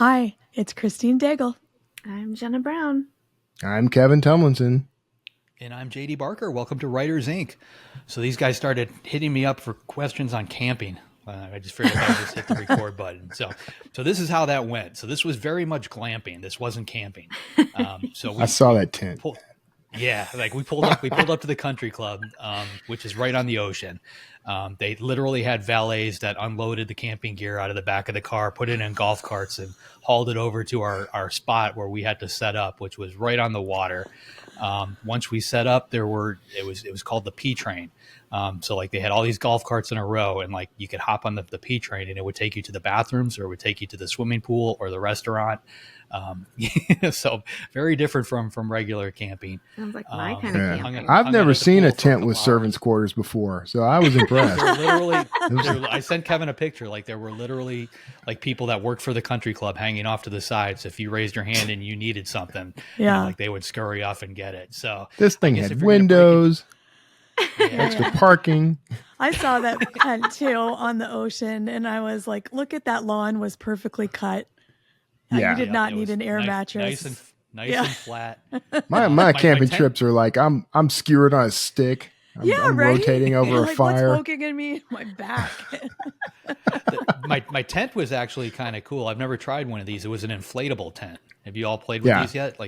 Hi, it's Christine Daigle. I'm Jenna Brown. I'm Kevin Tumlinson. And I'm JD Barker. Welcome to Writers Inc. So these guys started hitting me up for questions on camping. I just figured I just hit the record button. So this is how that went. So this was very much glamping. This wasn't camping. I saw that tent. We pulled up to the country club, which is right on the ocean. They literally had valets that unloaded the camping gear out of the back of the car, put it in golf carts, and hauled it over to our spot where we had to set up, which was right on the water. Once we set up, it was called the P train. So like they had all these golf carts in a row, and like you could hop on the P train, and it would take you to the bathrooms, or it would take you to the swimming pool or the restaurant. So very different from regular camping. Sounds like my kind of camping. I've never seen a tent with servants' quarters before, so I was impressed. I sent Kevin a picture. Like there were literally like people that worked for the country club hanging off to the sides. If you raised your hand and you needed something, like they would scurry off and get it. So this thing had windows, extra parking. I saw that tent too on the ocean, and I was like, "Look at that lawn was perfectly cut." You did not need an air mattress. Nice and flat. My camping trips are like I'm skewered on a stick. I'm rotating over a fire. What's smoking in me? My back. My tent was actually kind of cool. I've never tried one of these. It was an inflatable tent. Have you all played with these yet?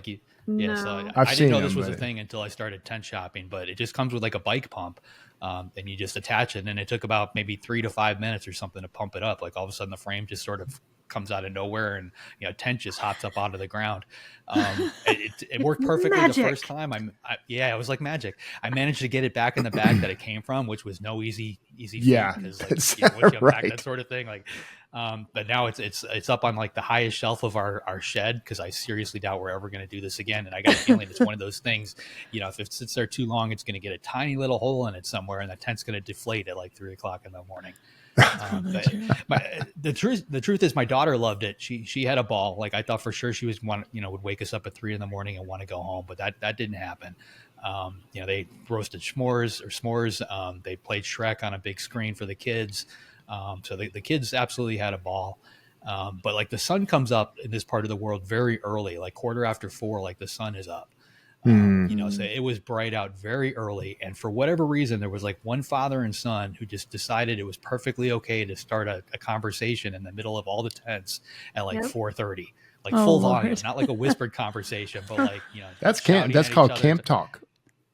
No. So I didn't know this was a thing until I started tent shopping. But it just comes with like a bike pump, and you just attach it. And it took about maybe 3 to 5 minutes or something to pump it up. Like all of a sudden, the frame just sort of comes out of nowhere, and tent just hops up out of the ground. It worked perfectly the first time. It was like magic. I managed to get it back in the bag that it came from, which was no easy feat, because once you unpack that sort of thing, but now it's up on like the highest shelf of our shed, because I seriously doubt we're ever going to do this again. And I got a feeling it's one of those things, if it sits there too long, it's going to get a tiny little hole in it somewhere, and the tent's going to deflate at like 3 o'clock in the morning. The truth is my daughter loved it. She had a ball. Like I thought for sure she would wake us up at 3 a.m. and want to go home, but that didn't happen. They roasted s'mores. They played Shrek on a big screen for the kids. So the kids absolutely had a ball. But like the sun comes up in this part of the world very early, like 4:15, like the sun is up. So it was bright out very early, and for whatever reason, there was like one father and son who just decided it was perfectly okay to start a conversation in the middle of all the tents at like 4:30, like full volume, not like a whispered conversation, but like that's called camp talk.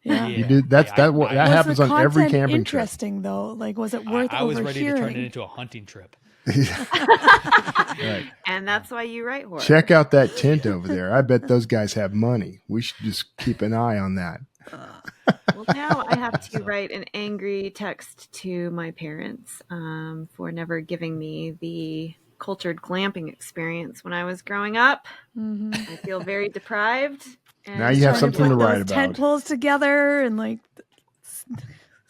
Yeah, you do. That happens on every camping trip. Interesting though, like was it worth? I was ready to turn it into a hunting trip. Right. And that's why you write horror. Check out that tent over there. I bet those guys have money. We should just keep an eye on that. Well, now I have to write an angry text to my parents for never giving me the cultured glamping experience when I was growing up. Mm-hmm. I feel very deprived. And now you have something to write about. Tent poles together and like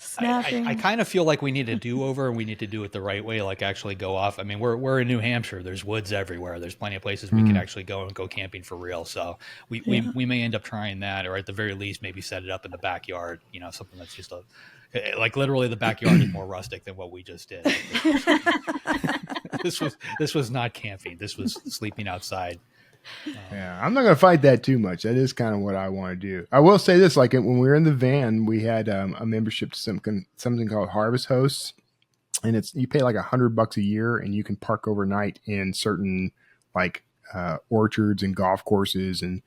snapping. I kind of feel like we need a do-over, and we need to do it the right way, like actually go off. I mean, we're in New Hampshire. There's woods everywhere. There's plenty of places we can actually go camping for real. So we may end up trying that, or at the very least, maybe set it up in the backyard, something that's just like literally the backyard is more rustic than what we just did. This was not camping. This was sleeping outside. I'm not going to fight that too much. That is kind of what I want to do. I will say this, like when we were in the van, we had a membership to something called Harvest Hosts, and you pay like $100 a year, and you can park overnight in certain like orchards and golf courses and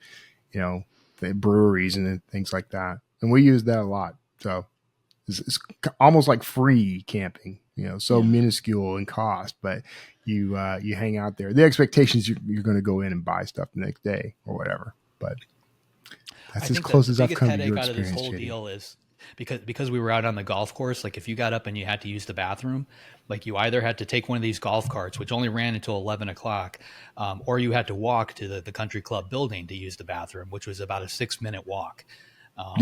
the breweries and things like that. And we use that a lot. So it's almost like free camping, minuscule in cost, but you hang out there. The expectation is you're going to go in and buy stuff the next day or whatever. But that's as close as I've come to your experience. Out of this whole deal is because we were out on the golf course. Like if you got up and you had to use the bathroom, like you either had to take one of these golf carts, which only ran until 11 o'clock, or you had to walk to the country club building to use the bathroom, which was about a 6-minute walk. So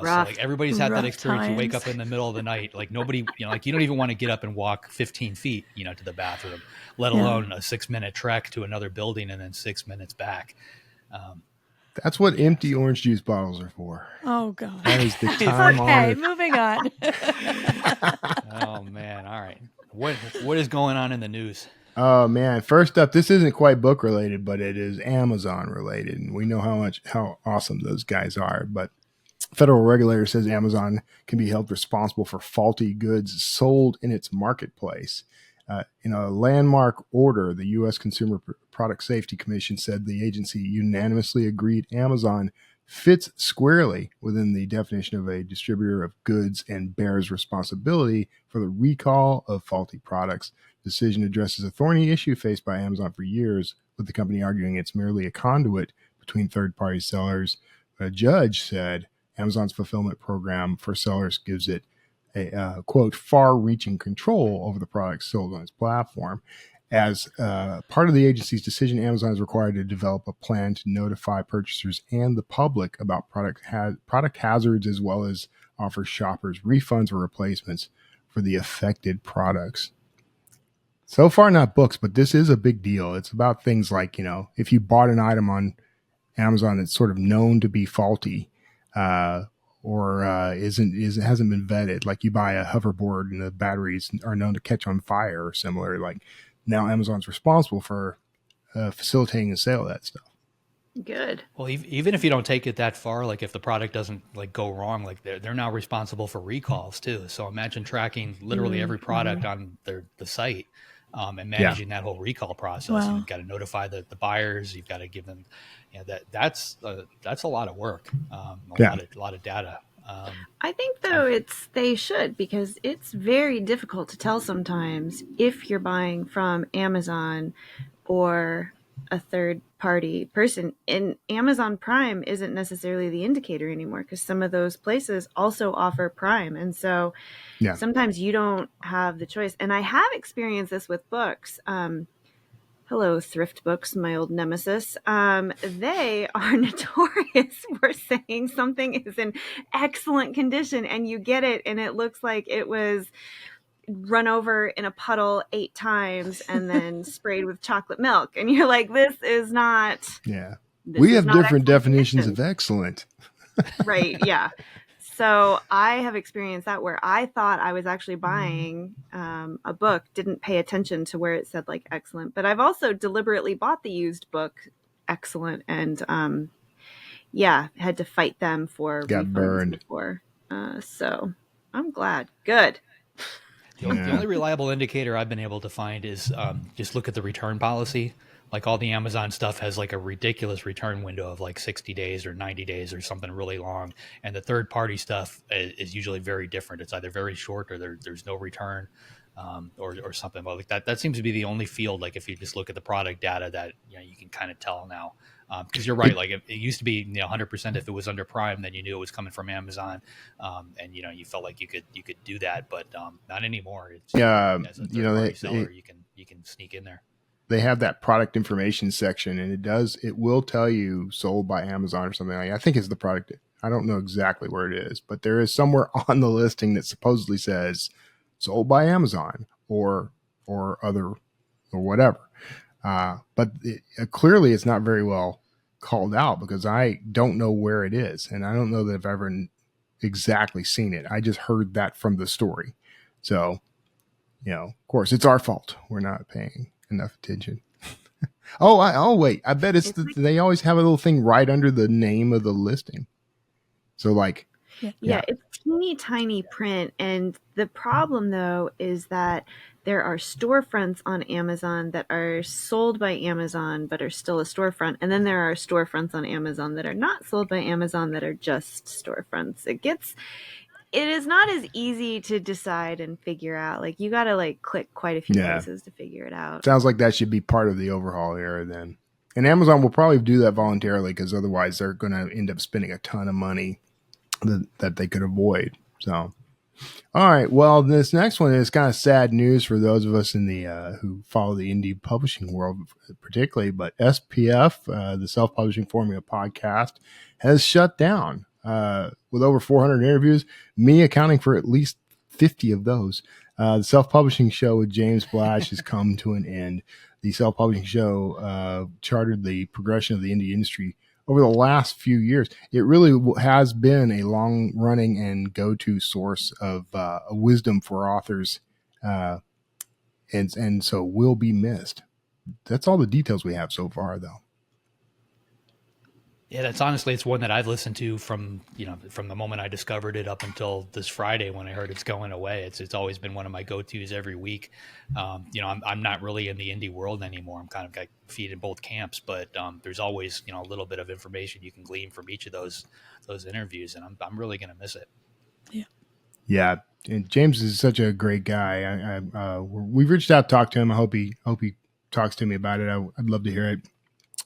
like everybody's had that experience. Times. You wake up in the middle of the night, like nobody, like you don't even want to get up and walk 15 feet, to the bathroom, let alone a 6-minute trek to another building and then 6 minutes back. That's what empty orange juice bottles are for. Oh God. That is the time. Okay, moving on. Oh man. All right. What is going on in the news? Oh man! First up, this isn't quite book related, but it is Amazon related, and we know how awesome those guys are. But federal regulator says Amazon can be held responsible for faulty goods sold in its marketplace. In a landmark order, the U.S. Consumer Product Safety Commission said the agency unanimously agreed Amazon fits squarely within the definition of a distributor of goods and bears responsibility for the recall of faulty products. The decision addresses a thorny issue faced by Amazon for years, with the company arguing it's merely a conduit between third-party sellers. A judge said Amazon's fulfillment program for sellers gives it a quote, far-reaching control over the products sold on its platform. As part of the agency's decision, Amazon is required to develop a plan to notify purchasers and the public about product hazards, as well as offer shoppers refunds or replacements for the affected products. So far, not books, but this is a big deal. It's about things like, if you bought an item on Amazon that's sort of known to be faulty, or hasn't been vetted, like you buy a hoverboard and the batteries are known to catch on fire or similar, like now Amazon's responsible for facilitating the sale of that stuff. Good. Well, even if you don't take it that far, like if the product doesn't like go wrong, like they're now responsible for recalls too. So imagine tracking literally every product on the site, and managing that whole recall process. Wow. You've got to notify the buyers. You've got to give them, that's a lot of work, a lot of data. I think though they should, because it's very difficult to tell sometimes if you're buying from Amazon or a third party person. And Amazon Prime isn't necessarily the indicator anymore, because some of those places also offer Prime. And so sometimes you don't have the choice. And I have experienced this with books. Hello, Thrift Books, my old nemesis. They are notorious for saying something is in excellent condition and you get it and it looks like it was run over in a puddle 8 times and then sprayed with chocolate milk. And you're like, this is not. Yeah. We have different definitions of excellent. Right. Yeah. So I have experienced that where I thought I was actually buying a book, didn't pay attention to where it said like excellent, but I've also deliberately bought the used book excellent and had to fight them for got burned before. So I'm glad. Good. The only reliable indicator I've been able to find is just look at the return policy. Like all the Amazon stuff has like a ridiculous return window of like 60 days or 90 days or something really long. And the third party stuff is usually very different. It's either very short or there's no return or something. But like that seems to be the only field, like if you just look at the product data, that you can kind of tell now. Because you're right, like it used to be 100% if it was under Prime, then you knew it was coming from Amazon, and you felt like you could do that, but not anymore. It's, as a third-party seller, you can sneak in there. They have that product information section, and it will tell you sold by Amazon or something like that. I think it's the product. I don't know exactly where it is, but there is somewhere on the listing that supposedly says sold by Amazon or other or whatever. But clearly it's not very well called out, because I don't know where it is. And I don't know that I've ever exactly seen it. I just heard that from the story. So, of course it's our fault. We're not paying enough attention. Wait, I bet they always have a little thing right under the name of the listing. So like, yeah, it's teeny tiny print. And the problem though, is that there are storefronts on Amazon that are sold by Amazon, but are still a storefront. And then there are storefronts on Amazon that are not sold by Amazon that are just storefronts. It is not as easy to decide and figure out. Like you got to like click quite a few places to figure it out. Sounds like that should be part of the overhaul era then. And Amazon will probably do that voluntarily, because otherwise they're going to end up spending a ton of money that they could avoid. So, all right. Well, this next one is kind of sad news for those of us in the who follow the indie publishing world particularly. But SPF, the Self-Publishing Formula podcast, has shut down with over 400 interviews, me accounting for at least 50 of those. The Self-Publishing Show with James Blash has come to an end. The Self-Publishing Show charted the progression of the indie industry over the last few years. It really has been a long-running and go-to source of wisdom for authors and so will be missed. That's all the details we have so far, though. Yeah, it's one that I've listened to from the moment I discovered it up until this Friday when I heard it's going away. It's always been one of my go-tos every week. I'm not really in the indie world anymore. I'm kind of like feet in both camps, but there's always a little bit of information you can glean from each of those interviews, and I'm really going to miss it. Yeah. And James is such a great guy. We've reached out to talk to him. I hope he talks to me about it. I'd love to hear it,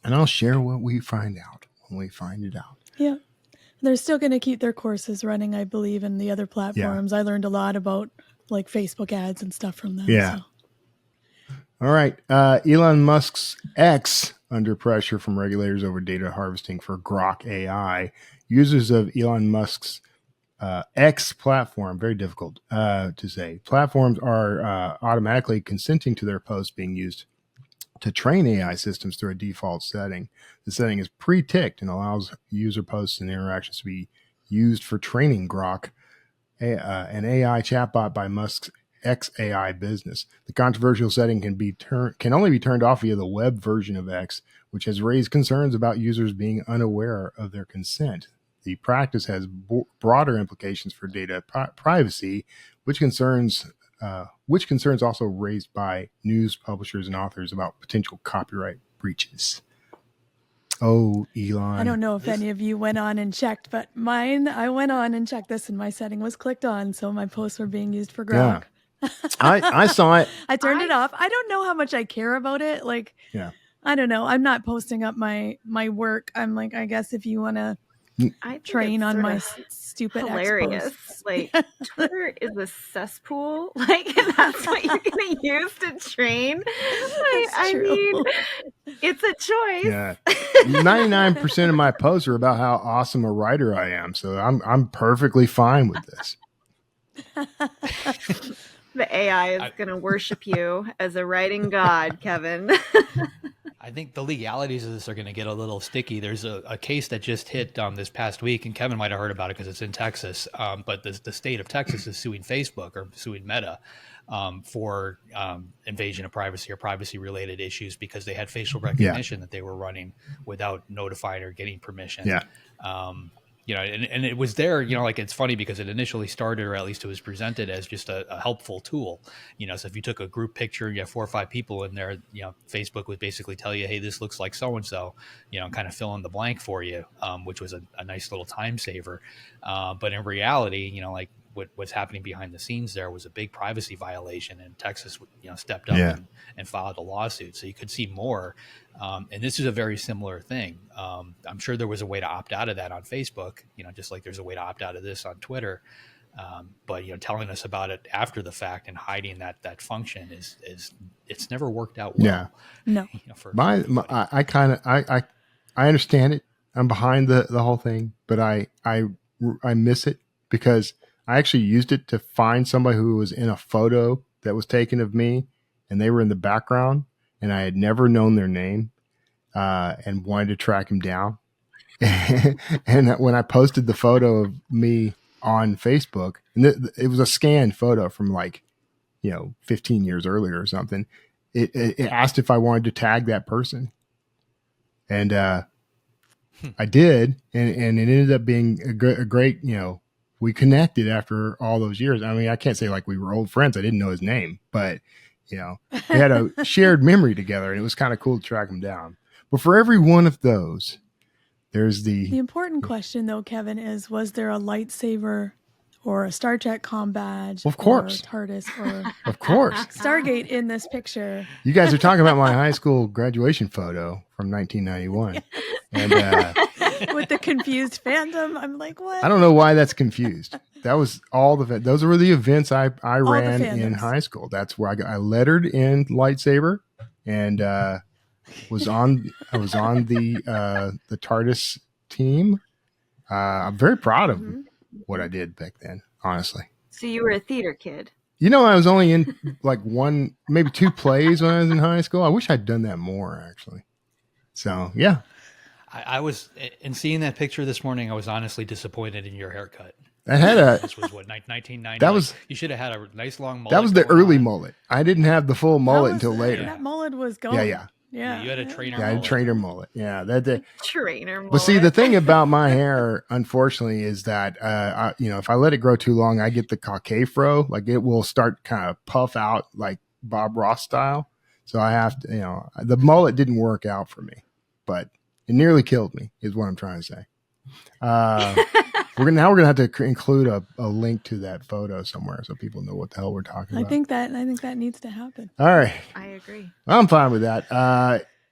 and I'll share what we find out when we find it out. Yeah. They're still going to keep their courses running, I believe, in the other platforms. I learned a lot about like Facebook ads and stuff from them. Yeah. So. All right. Elon Musk's X under pressure from regulators over data harvesting for Grok AI. Users of Elon Musk's X platform, very difficult to say, platforms are automatically consenting to their posts being used to train AI systems through a default setting. The setting is pre-ticked and allows user posts and interactions to be used for training Grok, an AI chatbot by Musk's XAI business. The controversial setting can only be turned off via the web version of X, which has raised concerns about users being unaware of their consent. The practice has broader implications for data privacy, which concerns also raised by news publishers and authors about potential copyright breaches. Oh, Elon. I don't know if any of you went on and checked, but I went on and checked this and my setting was clicked on, so my posts were being used for Grok. Yeah. I saw it. I turned it off. I don't know how much I care about it. I don't know. I'm not posting up my work. I'm like, I guess if you want to train on my stupid hilarious. X-posts. Twitter is a cesspool. That's what you're gonna use to train. I mean, it's a choice. Yeah. 99% of my posts are about how awesome a writer I am, so I'm perfectly fine with this. The AI is gonna worship you as a writing god, Kevin. I think the legalities of this are going to get a little sticky. There's a case that just hit this past week, and Kevin might have heard about it because it's in Texas. But the state of Texas is suing Facebook or suing Meta for invasion of privacy or privacy-related issues because they had facial recognition that they were running without notifying or getting permission. Yeah. And it was there, it's funny because it initially started, or at least it was presented as just a helpful tool. So if you took a group picture, you have 4 or 5 people in there, Facebook would basically tell you, hey, this looks like so-and-so, and kind of fill in the blank for you, which was a nice little time saver. But in reality, what's happening behind the scenes there was a big privacy violation, and Texas, stepped up and filed a lawsuit. So you could see more. And this is a very similar thing. I'm sure there was a way to opt out of that on Facebook, just like there's a way to opt out of this on Twitter. But telling us about it after the fact and hiding that function is it's never worked out well. Yeah. No. I understand it. I'm behind the whole thing, but I miss it because I actually used it to find somebody who was in a photo that was taken of me, and they were in the background, and I had never known their name, and wanted to track him down. And when I posted the photo of me on Facebook, and it was a scanned photo from 15 years earlier or something, it asked if I wanted to tag that person. And I did, and it ended up being a great, we connected after all those years. I mean, I can't say we were old friends. I didn't know his name, but we had a shared memory together, and it was kind of cool to track him down. But for every one of those, there's the important question, though, Kevin, was there a lightsaber or a Star Trek comm badge? Of course. Or TARDIS or of course Stargate in this picture? You guys are talking about my high school graduation photo from 1991. And with the confused fandom, I'm like, what? I don't know why that's confused. That was those were the events I ran in high school. That's where I lettered in lightsaber, and was on the TARDIS team. I'm very proud of what I did back then, honestly. So you were a theater kid. I was only in 1, maybe 2 plays when I was in high school. I wish I'd done that more, actually. So, yeah. I was, in seeing that picture this morning, I was honestly disappointed in your haircut. I had a. This was what 1990. That was. You should have had a nice long mullet. That was the early mullet. I didn't have the full mullet until later. That mullet was going. Yeah. You had a trainer. Yeah, I had a trainer mullet. Yeah, trainer mullet. Well, see, the thing about my hair, unfortunately, is that if I let it grow too long, I get the coquet fro. Like it will start kind of puff out like Bob Ross style. So I have to, the mullet didn't work out for me, but it nearly killed me. Is what I'm trying to say. We're gonna have to include a link to that photo somewhere so people know what the hell we're talking about. I think that needs to happen. All right, I agree. I'm fine with that.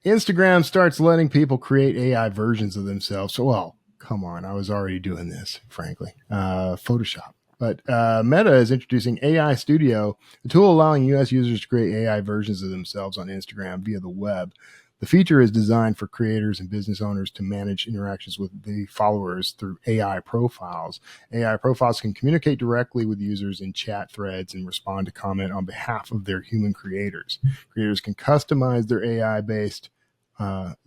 Instagram starts letting people create AI versions of themselves. So, well, come on, I was already doing this, frankly. Photoshop, but Meta is introducing AI Studio, a tool allowing U.S. users to create AI versions of themselves on Instagram via the web. The feature is designed for creators and business owners to manage interactions with the followers through AI profiles. AI profiles can communicate directly with users in chat threads and respond to comment on behalf of their human creators. Creators can customize their AI based on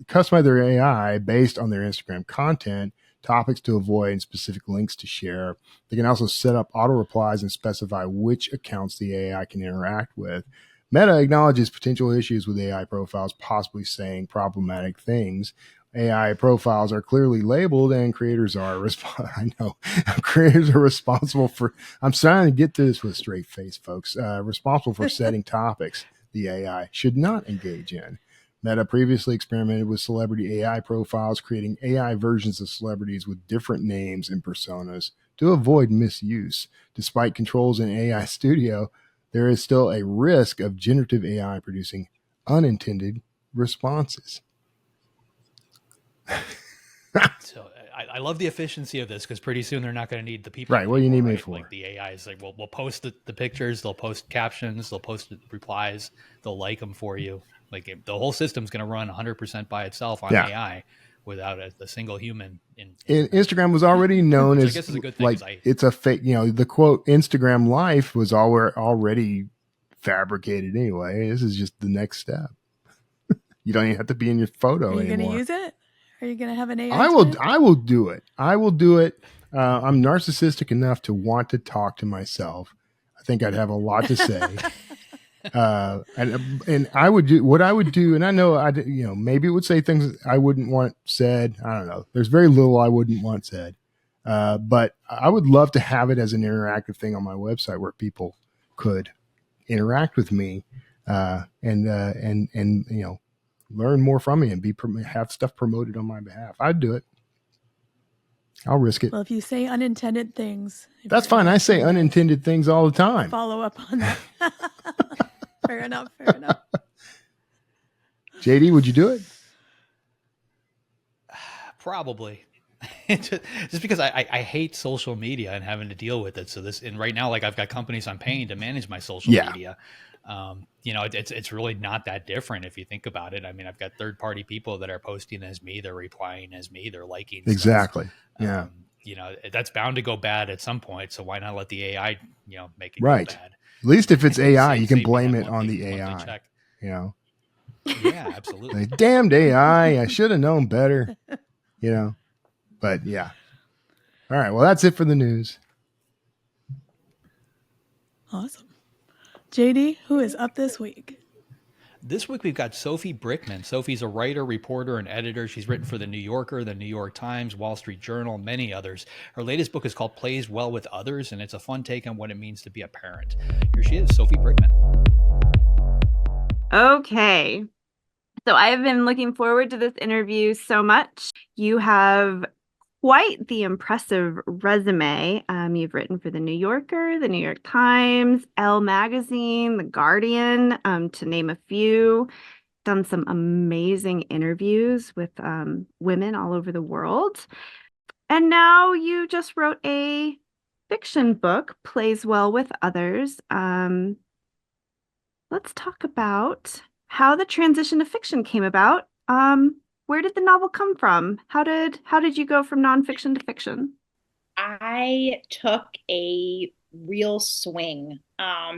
their Instagram content, topics to avoid, and specific links to share. They can also set up auto replies and specify which accounts the AI can interact with. Meta acknowledges potential issues with AI profiles, possibly saying problematic things. AI profiles are clearly labeled, and creators are responsible for. I'm trying to get this with a straight face, folks. Responsible for setting topics the AI should not engage in. Meta previously experimented with celebrity AI profiles, creating AI versions of celebrities with different names and personas to avoid misuse. Despite controls in AI Studio, there is still a risk of generative AI producing unintended responses. So I love the efficiency of this because pretty soon they're not going to need the people. Right. What do you need me for? Like the AI is like, we'll post the pictures, they'll post captions, they'll post replies, they'll like them for you. Like the whole system's going to run 100% by itself on AI without a single human. Instagram was already known as like it's a fake. The quote Instagram life was already fabricated anyway. This is just the next step. You don't even have to be in your photo anymore. Are you going to use it? Are you going to have an AI? I will do it. I will do it. I'm narcissistic enough to want to talk to myself. I think I'd have a lot to say. And I would do what I would do. And I know maybe it would say things I wouldn't want said. I don't know. There's very little I wouldn't want said. But I would love to have it as an interactive thing on my website where people could interact with me, and learn more from me and have stuff promoted on my behalf. I'd do it. I'll risk it. Well, if you say unintended things, that's fine. I say unintended things all the time. Follow up on that. Fair enough. JD, would you do it? Probably. Just because I hate social media and having to deal with it. So right now, like I've got companies I'm paying to manage my social media. It's really not that different if you think about it. I mean, I've got third-party people that are posting as me, they're replying as me, they're liking exactly stuff. That's bound to go bad at some point. So why not let the AI, make it go bad? At least if it's AI, you can blame it on the AI. Yeah, absolutely. Like, damned AI, I should have known better. But yeah. All right. Well, that's it for the news. Awesome. JD, who is up this week? This week we've got Sophie Brickman. Sophie's a writer, reporter, and editor. She's written for The New Yorker, The New York Times, Wall Street Journal, many others. Her latest book is called Plays Well with Others, and it's a fun take on what it means to be a parent. Here she is, Sophie Brickman. Okay. So I have been looking forward to this interview so much. You have quite the impressive resume. You've written for The New Yorker, The New York Times, Elle magazine, The Guardian, to name a few. Done some amazing interviews with women all over the world. And now you just wrote a fiction book, Plays Well with Others. Let's talk about how the transition to fiction came about. Where did the novel come from? How did you go from nonfiction to fiction? I took a real swing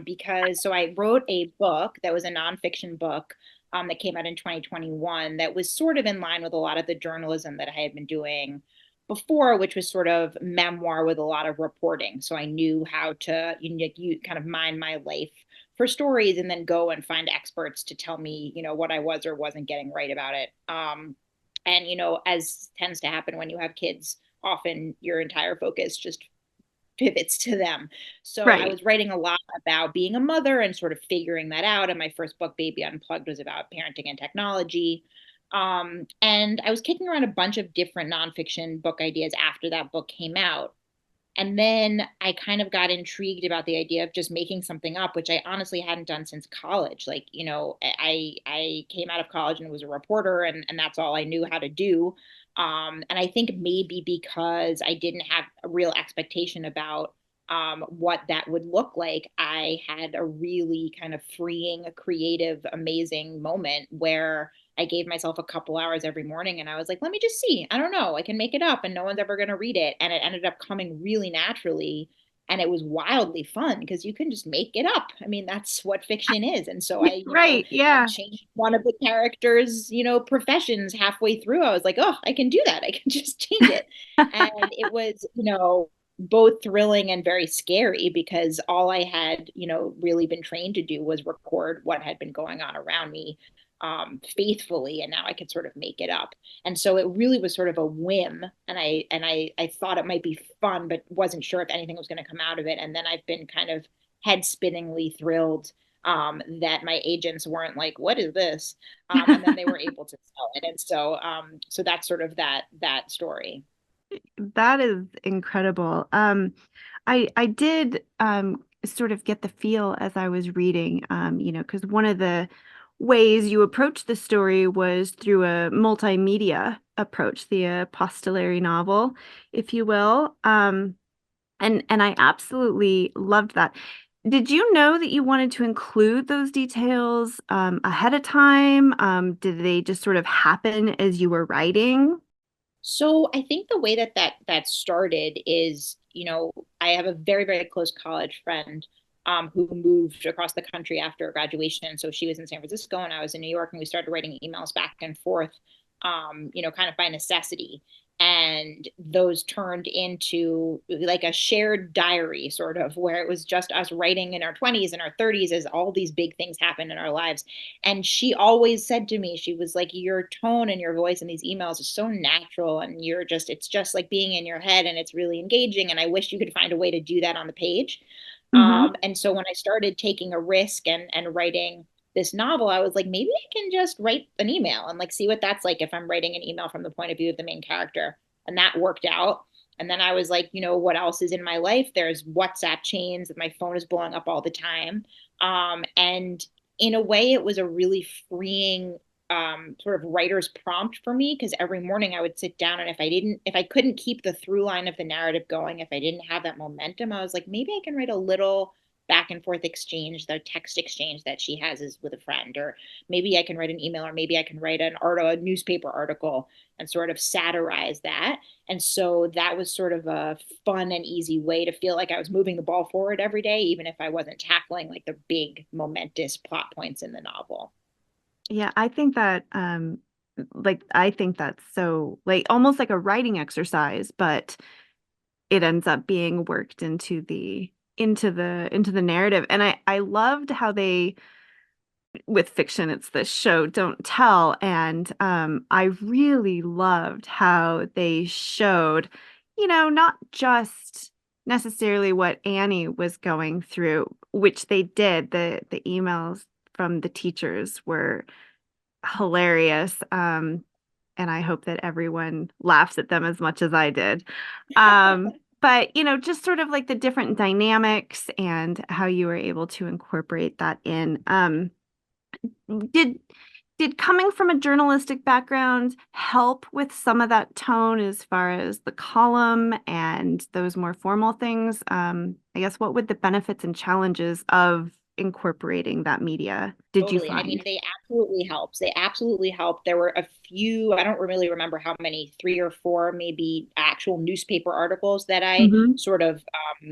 because I wrote a book that was a nonfiction book that came out in 2021 that was sort of in line with a lot of the journalism that I had been doing before, which was sort of memoir with a lot of reporting. So I knew how to you kind of mine my life for stories and then go and find experts to tell me, what I was or wasn't getting right about it. And, as tends to happen when you have kids, often your entire focus just pivots to them. So right. I was writing a lot about being a mother and sort of figuring that out. And my first book, Baby Unplugged, was about parenting and technology. And I was kicking around a bunch of different nonfiction book ideas after that book came out. And then I kind of got intrigued about the idea of just making something up, which I honestly hadn't done since college. Like, I came out of college and was a reporter, and that's all I knew how to do. And I think maybe because I didn't have a real expectation about what that would look like, I had a really kind of freeing, creative, amazing moment where I gave myself a couple hours every morning and I was like, let me just see. I don't know. I can make it up and no one's ever going to read it. And it ended up coming really naturally. And it was wildly fun because you can just make it up. I mean, that's what fiction is. And so I changed one of the characters, professions halfway through. I was like, oh, I can do that. I can just change it. And it was, both thrilling and very scary because all I had, really been trained to do was record what had been going on around me faithfully, and now I could sort of make it up. And so it really was sort of a whim, and I thought it might be fun, but wasn't sure if anything was going to come out of it. And then I've been kind of head spinningly thrilled that my agents weren't like, what is this? And then they were able to sell it. And so that's sort of that story. That is incredible. I did sort of get the feel as I was reading, because one of the ways you approach the story was through a multimedia approach, the epistolary novel, if you will. And I absolutely loved that. Did you know that you wanted to include those details ahead of time? Did they just sort of happen as you were writing? So I think the way that started is, I have a very, very close college friend who moved across the country after graduation. So she was in San Francisco and I was in New York, and we started writing emails back and forth, kind of by necessity. And those turned into like a shared diary, sort of, where it was just us writing in our 20s and our 30s as all these big things happened in our lives. And she always said to me, she was like, your tone and your voice in these emails is so natural, and it's just like being in your head, and it's really engaging. And I wish you could find a way to do that on the page. And so when I started taking a risk and writing this novel, I was like, maybe I can just write an email and like see what that's like if I'm writing an email from the point of view of the main character. And that worked out. And then I was like, what else is in my life? There's WhatsApp chains, my phone is blowing up all the time. And in a way, it was a really freeing sort of writer's prompt for me, because every morning I would sit down, and if I couldn't keep the through line of the narrative going, if I didn't have that momentum, I was like, maybe I can write a little back and forth exchange, the text exchange that she has is with a friend, or maybe I can write an email, or maybe I can write a newspaper article and sort of satirize that. And so that was sort of a fun and easy way to feel like I was moving the ball forward every day, even if I wasn't tackling like the big momentous plot points in the novel. Yeah, I think that I think that's so like almost like a writing exercise, but it ends up being worked into the narrative. And I loved how they, with fiction, it's the show don't tell, and I really loved how they showed, not just necessarily what Annie was going through, which they did. The emails from the teachers were hilarious, and I hope that everyone laughs at them as much as I did. But, just sort of like the different dynamics and how you were able to incorporate that in. Did coming from a journalistic background help with some of that tone as far as the column and those more formal things? I guess what would the benefits and challenges of incorporating that media did you find? I mean, they absolutely helped. There were a few, I don't really remember how many, 3 or 4 maybe actual newspaper articles that I sort of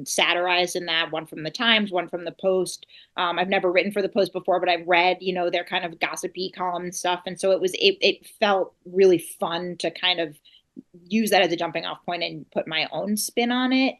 satirized in that. One from the Times, one from the Post. I've never written for the Post before, but I've read, their kind of gossipy column stuff. And so it felt really fun to kind of use that as a jumping off point and put my own spin on it.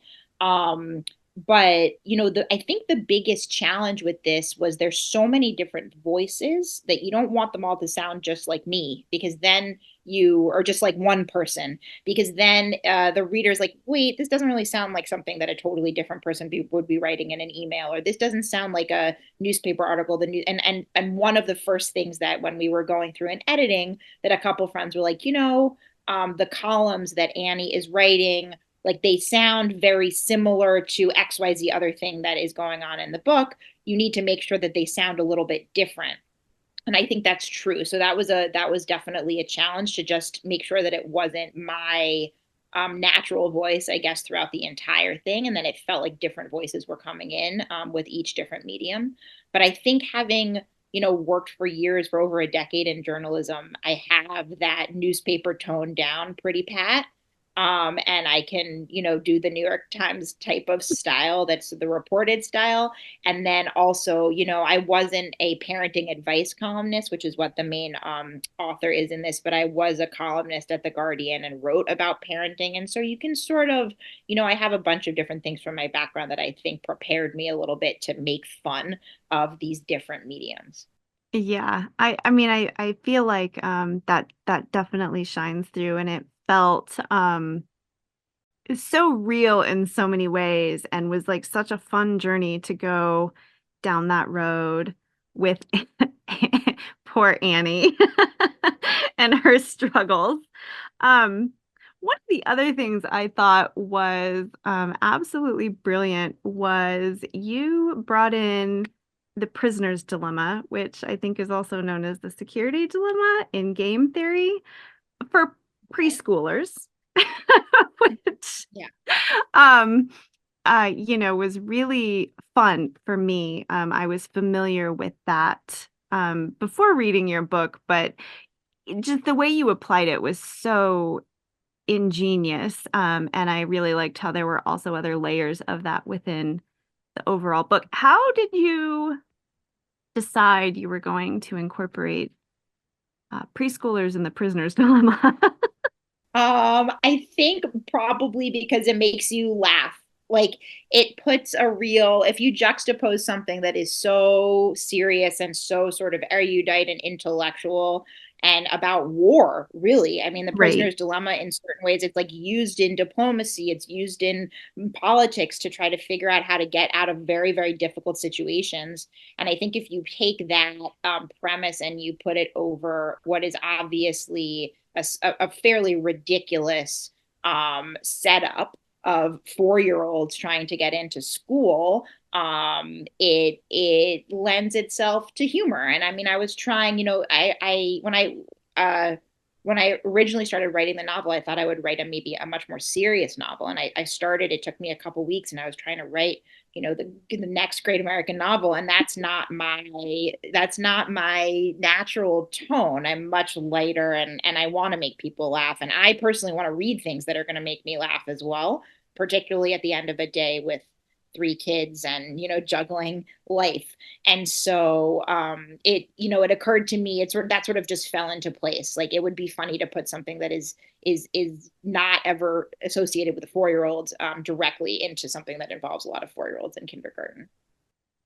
But I think the biggest challenge with this was there's so many different voices that you don't want them all to sound just like me, because then you are just like one person, because then the reader's like, wait, this doesn't really sound like something that a totally different person would be writing in an email, or this doesn't sound like a newspaper article. And one of the first things that when we were going through and editing, that a couple friends were like, the columns that Annie is writing, like they sound very similar to XYZ other thing that is going on in the book. You need to make sure that they sound a little bit different. And I think that's true. So that was definitely a challenge to just make sure that it wasn't my natural voice, I guess, throughout the entire thing. And then it felt like different voices were coming in with each different medium. But I think having worked for years, for over a decade in journalism, I have that newspaper tone down pretty pat. And I can, do the New York Times type of style. That's the reported style. And then also, I wasn't a parenting advice columnist, which is what the main author is in this, but I was a columnist at The Guardian and wrote about parenting. And so you can sort of, I have a bunch of different things from my background that I think prepared me a little bit to make fun of these different mediums. Yeah, I mean, I feel like that definitely shines through, and it felt so real in so many ways, and was like such a fun journey to go down that road with poor Annie and her struggles. One of the other things I thought was absolutely brilliant was you brought in the prisoner's dilemma, which I think is also known as the security dilemma in game theory for preschoolers, which was really fun for me. I was familiar with that before reading your book, but just the way you applied it was so ingenious. And I really liked how there were also other layers of that within the overall book. How did you decide you were going to incorporate preschoolers in the prisoner's dilemma? I think probably because it makes you laugh. Like it puts if you juxtapose something that is so serious and so sort of erudite and intellectual and about war, really. I mean, the prisoner's dilemma in certain ways, it's like used in diplomacy, it's used in politics to try to figure out how to get out of very, very difficult situations. And I think if you take that premise and you put it over what is obviously a fairly ridiculous setup of 4-year-olds trying to get into school, it lends itself to humor. And I mean, I was trying, when I originally started writing the novel, I thought I would write maybe a much more serious novel. And I started, it took me a couple weeks, and I was trying to write, the next great American novel. And that's not my natural tone. I'm much lighter, and I want to make people laugh. And I personally want to read things that are going to make me laugh as well, particularly at the end of a day with 3 kids and juggling life. And so it occurred to me, that sort of just fell into place. Like it would be funny to put something that is not ever associated with a 4-year-old directly into something that involves a lot of 4-year-olds in kindergarten.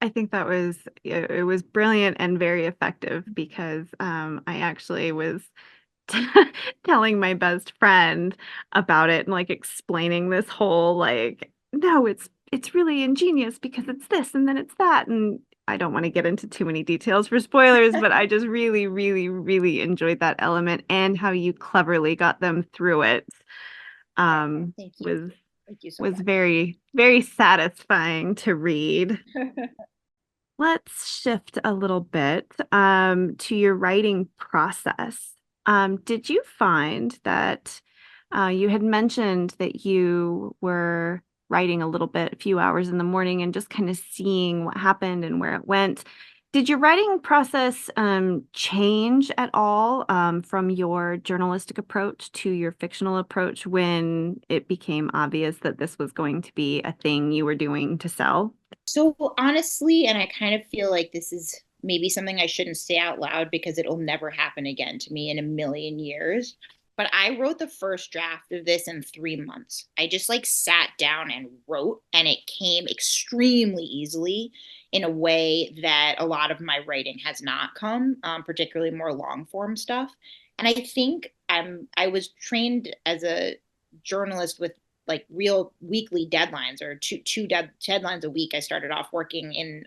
I think it was brilliant and very effective, because I actually was telling my best friend about it and like explaining this whole no, it's really ingenious because it's this and then it's that. And I don't want to get into too many details for spoilers, but I just really, really, really enjoyed that element, and how you cleverly got them through it. Thank you. Thank you so much. Very, very satisfying to read. Let's shift a little bit to your writing process. Did you find that you had mentioned that you were writing a few hours in the morning and just kind of seeing what happened and where it went? Did your writing process change at all from your journalistic approach to your fictional approach when it became obvious that this was going to be a thing you were doing to sell? So honestly, and I kind of feel like this is maybe something I shouldn't say out loud because it'll never happen again to me in a million years. but I wrote the first draft of this in 3 months. I just like sat down and wrote, and it came extremely easily in a way that a lot of my writing has not come, particularly more long form stuff. And I think I was trained as a journalist with like real weekly deadlines, or two deadlines a week. I started off working in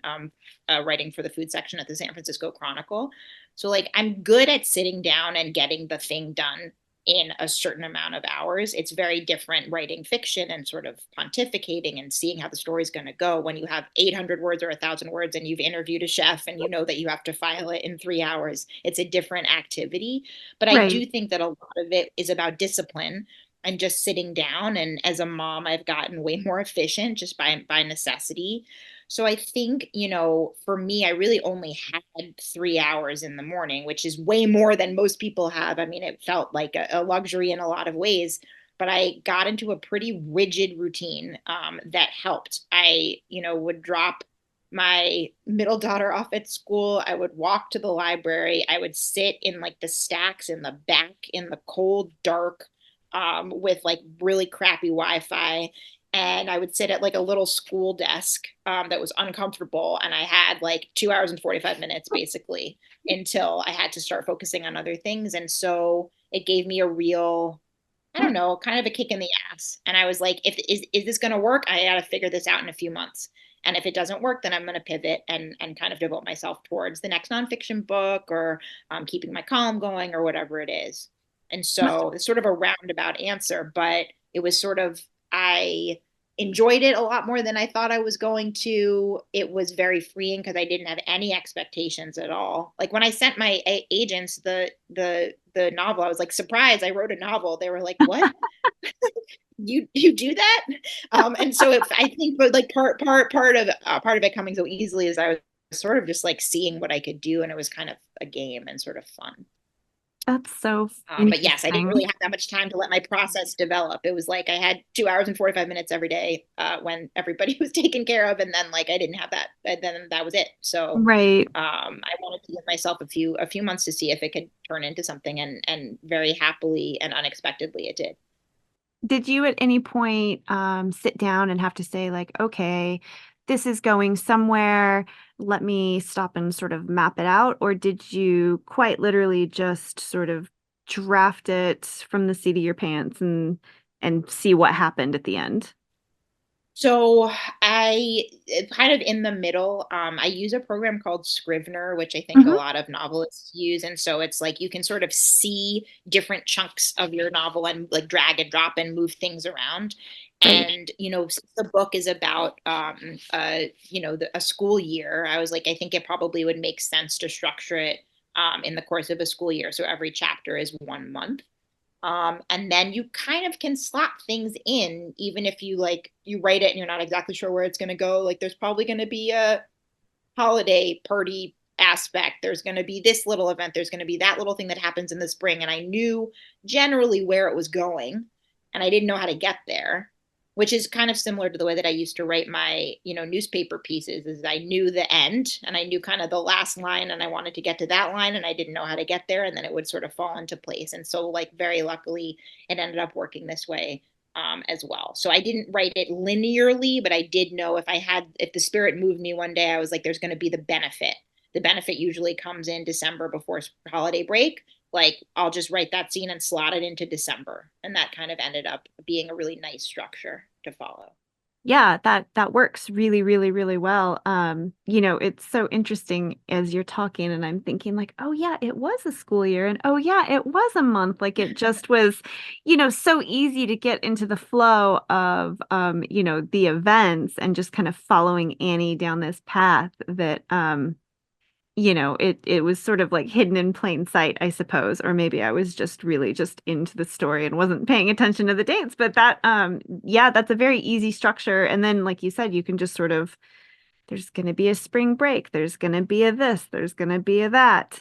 writing for the food section at the San Francisco Chronicle. So like I'm good at sitting down and getting the thing done in a certain amount of hours. It's very different writing fiction and sort of pontificating and seeing how the story's going to go when you have 800 words or 1,000 words and you've interviewed a chef and you know that you have to file it in 3 hours. It's a different activity. But I do think that a lot of it is about discipline and just sitting down. And as a mom, I've gotten way more efficient just by necessity. So I think, you know, for me, I really only had 3 hours in the morning, which is way more than most people have. I mean, it felt like a luxury in a lot of ways, but I got into a pretty rigid routine that helped. I, you know, would drop my middle daughter off at school. I would walk to the library. I would sit in like the stacks in the back in the cold, dark, with like really crappy Wi-Fi. And I would sit at like a little school desk that was uncomfortable. And I had like 2 hours and 45 minutes basically until I had to start focusing on other things. And so it gave me a real, I don't know, kind of a kick in the ass. And I was like, is this going to work? I got to figure this out in a few months. And if it doesn't work, then I'm going to pivot and kind of devote myself towards the next nonfiction book, or keeping my column going, or whatever it is. And so it's sort of a roundabout answer, but it was sort of, I enjoyed it a lot more than I thought I was going to. It was very freeing because I didn't have any expectations at all. Like when I sent my agents the novel, I was like, surprised, I wrote a novel. They were like, what? you do that? And so I think, but like part of it coming so easily is I was sort of just like seeing what I could do, and it was kind of a game and sort of fun. That's so but yes, I didn't really have that much time to let my process develop. It was like I had 2 hours and 45 minutes every day when everybody was taken care of, and then like I didn't have that, and then that was it. So right. I wanted to give myself a few months to see if it could turn into something, and very happily and unexpectedly it did. Did you at any point sit down and have to say like, okay, this is going somewhere, let me stop and sort of map it out? Or did you quite literally just sort of draft it from the seat of your pants and see what happened at the end? So I kind of in the middle, I use a program called Scrivener, which I think a lot of novelists use. And so it's like you can sort of see different chunks of your novel and like drag and drop and move things around. And, you know, the book is about, you know, a school year. I was like, I think it probably would make sense to structure it in the course of a school year. So every chapter is 1 month. And then you kind of can slot things in, even if you like, you write it and you're not exactly sure where it's going to go. Like there's probably going to be a holiday party aspect. There's going to be this little event. There's going to be that little thing that happens in the spring. And I knew generally where it was going, and I didn't know how to get there, which is kind of similar to the way that I used to write my, you know, newspaper pieces. Is I knew the end and I knew kind of the last line, and I wanted to get to that line, and I didn't know how to get there, and then it would sort of fall into place. And so like very luckily it ended up working this way as well. So I didn't write it linearly, but I did know if the spirit moved me one day, I was like, there's going to be the benefit. The benefit usually comes in December before holiday break. Like I'll just write that scene and slot it into December. And that kind of ended up being a really nice structure to follow. Yeah, that works really, really, really well. You know, it's so interesting as you're talking, and I'm thinking like, oh yeah, it was a school year, and oh yeah, it was a month. Like it just was, you know, so easy to get into the flow of you know, the events and just kind of following Annie down this path that you know, it was sort of like hidden in plain sight, I suppose, or maybe I was just really just into the story and wasn't paying attention to the dates. But that, yeah, that's a very easy structure. And then, like you said, you can just sort of, there's going to be a spring break, there's going to be a this, there's going to be a that.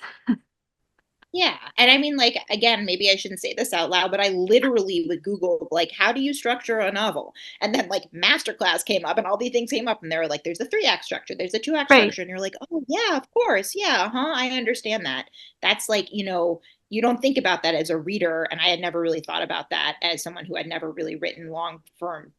Yeah. And I mean, like, again, maybe I shouldn't say this out loud, but I literally would Google, like, how do you structure a novel? And then, like, masterclass came up and all these things came up. And they were like, there's a 3-act structure, there's a 2-act structure. And you're like, oh, yeah, of course. Yeah. I understand that. That's like, you know, you don't think about that as a reader. And I had never really thought about that as someone who had never really written long form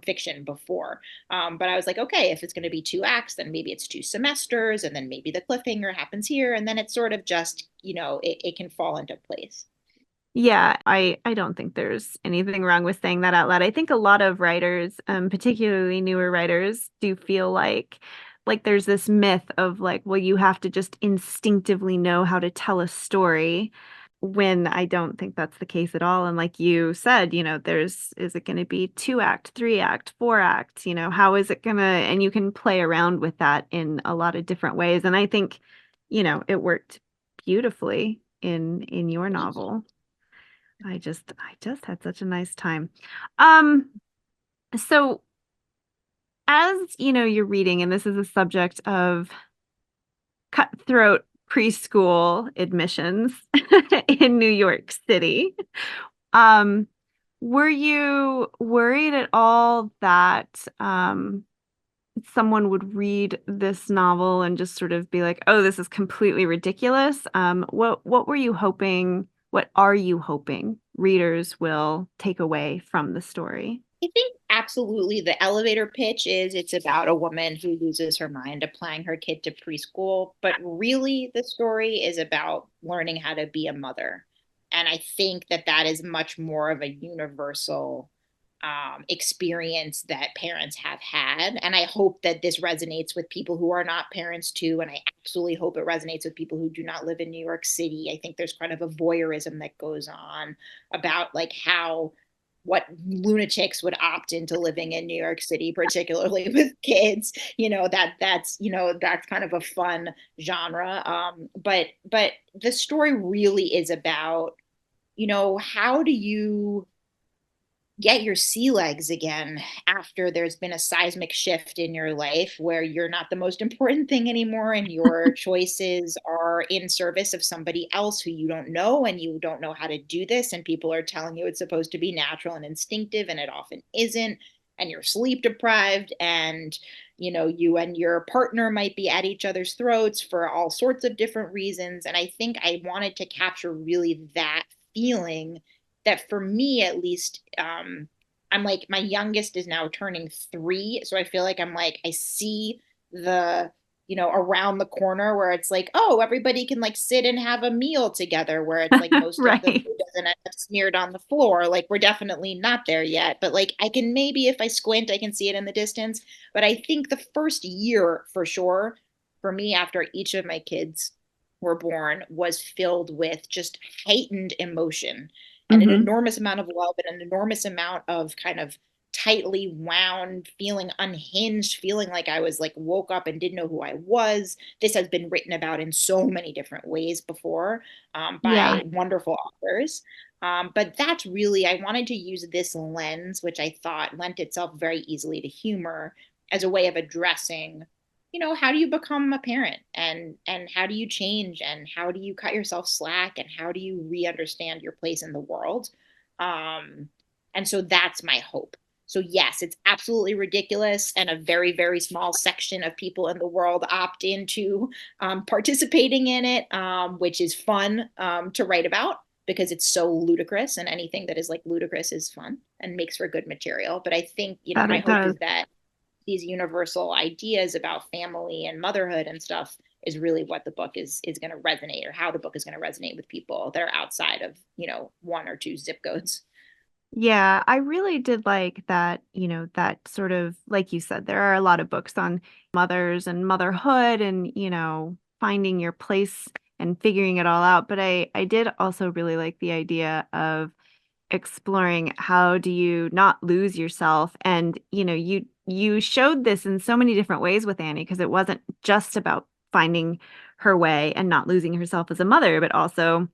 fiction before. But I was like, okay, if it's going to be 2 acts, then maybe it's 2 semesters, and then maybe the cliffhanger happens here. And then it's sort of just, it can fall into place. Yeah, I don't think there's anything wrong with saying that out loud. I think a lot of writers, particularly newer writers, do feel like there's this myth of like, well, you have to just instinctively know how to tell a story, when I don't think that's the case at all. And like you said, is it going to be 2 act, 3 act, 4 act, how is it gonna, and you can play around with that in a lot of different ways. And I think, it worked beautifully in your novel. I just had such a nice time. So as you're reading, and this is a subject of cutthroat preschool admissions in New York City, were you worried at all that someone would read this novel and just sort of be like, oh, this is completely ridiculous? What were you hoping? What are you hoping readers will take away from the story? I think absolutely the elevator pitch is it's about a woman who loses her mind applying her kid to preschool. But really, the story is about learning how to be a mother. And I think that is much more of a universal experience that parents have had. And I hope that this resonates with people who are not parents too. And I absolutely hope it resonates with people who do not live in New York City. I think there's kind of a voyeurism that goes on about like what lunatics would opt into living in New York City, particularly with kids, that's kind of a fun genre. But the story really is about, how do you get your sea legs again after there's been a seismic shift in your life where you're not the most important thing anymore and your choices are in service of somebody else who you don't know, and you don't know how to do this, and people are telling you it's supposed to be natural and instinctive, and it often isn't, and you're sleep deprived, and you and your partner might be at each other's throats for all sorts of different reasons. And I think I wanted to capture really that feeling that, for me at least, I'm like, my youngest is now turning 3. So I feel like I see the, around the corner where it's like, oh, everybody can like sit and have a meal together, where it's like most right. of the food doesn't end up smeared on the floor. Like, we're definitely not there yet, but like, I can maybe, if I squint, I can see it in the distance. But I think the first year for sure, for me, after each of my kids were born, was filled with just heightened emotion and an enormous amount of love and an enormous amount of kind of tightly wound, feeling unhinged, feeling like I was like woke up and didn't know who I was. This has been written about in so many different ways before by wonderful authors. But that's really, I wanted to use this lens, which I thought lent itself very easily to humor, as a way of addressing, how do you become a parent, and how do you change, and how do you cut yourself slack, and how do you re-understand your place in the world? And so that's my hope. So yes, it's absolutely ridiculous, and a very, very small section of people in the world opt into participating in it, which is fun to write about, because it's so ludicrous, and anything that is like ludicrous is fun and makes for good material. But I think, my hope is that these universal ideas about family and motherhood and stuff is really what the book is going to resonate, or how the book is going to resonate with people that are outside of, 1 or 2 zip codes. Yeah, I really did like that, that sort of, like you said, there are a lot of books on mothers and motherhood and, finding your place and figuring it all out. But I did also really like the idea of exploring how do you not lose yourself. And, you showed this in so many different ways with Annie, because it wasn't just about finding her way and not losing herself as a mother, but also,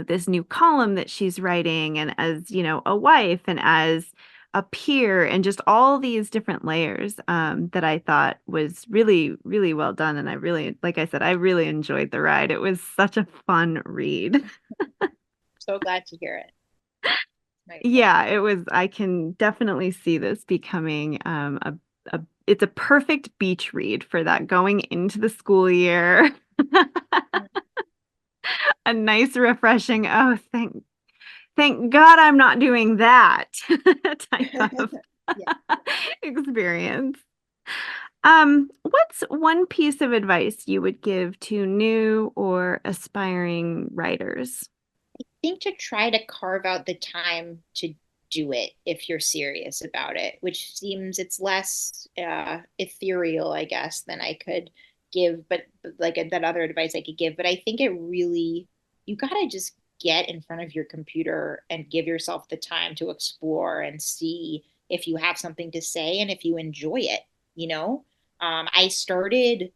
this new column that she's writing, and as, a wife, and as a peer, and just all these different layers that I thought was really, really well done. And I really, like I said, I really enjoyed the ride. It was such a fun read. So glad to hear it. Yeah, it was. I can definitely see this becoming it's a perfect beach read for that going into the school year. a nice, refreshing, oh, thank God I'm not doing that type of experience. What's one piece of advice you would give to new or aspiring writers? I think to try to carve out the time to do it if you're serious about it, which seems it's less ethereal, I guess, than I could give, but like that other advice I could give. But I think it really, you gotta just get in front of your computer and give yourself the time to explore and see if you have something to say and if you enjoy it, you know? I started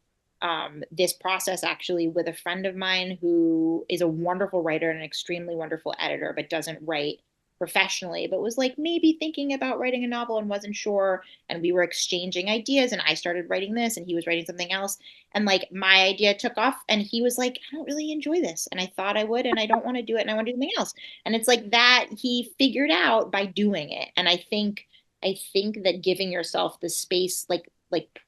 this process actually with a friend of mine who is a wonderful writer and an extremely wonderful editor, but doesn't write professionally, but was like maybe thinking about writing a novel and wasn't sure. And we were exchanging ideas, and I started writing this and he was writing something else. And like my idea took off, and he was like, I don't really enjoy this. And I thought I would, and I don't want to do it, and I want to do something else. And it's like that he figured out by doing it. And I think that giving yourself the space, like